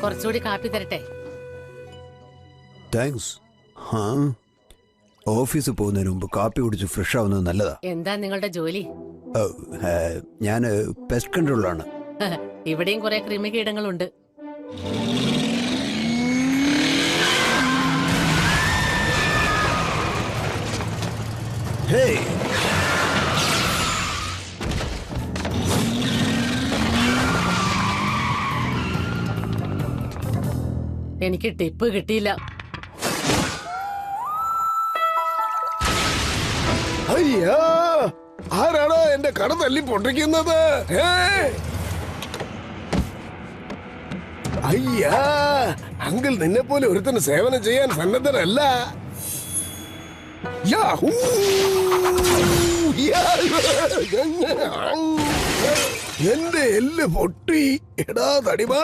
കുറച്ചുകൂടി കാപ്പി തരട്ടെ? താങ്ക്സ്. ഓഫീസിൽ പോകുന്നതിന് മുമ്പ് കാപ്പി കുടിച്ച് ഫ്രഷ് ആവുന്നത് നല്ലതാ. എന്താ നിങ്ങളുടെ ജോലി? ഞാൻ പെസ്റ്റ് കൺട്രോളാണ്. ഇവിടെയും കുറെ കൃമികീടങ്ങളുണ്ട്. ഹേയ്, എനിക്ക് ടിപ്പ് കിട്ടിയില്ല. അയ്യാ, ആരാണോ എന്റെ കട തല്ലി പൊട്ടിക്കുന്നത്? അയ്യാ, അങ്കിൾ നിന്നെ പോലെ ഒരുത്തന് സേവനം ചെയ്യാൻ സന്നദ്ധനല്ല. യാഹൂ! എന്റെ എല്ല് പൊട്ടി. എടാ തടിമാ,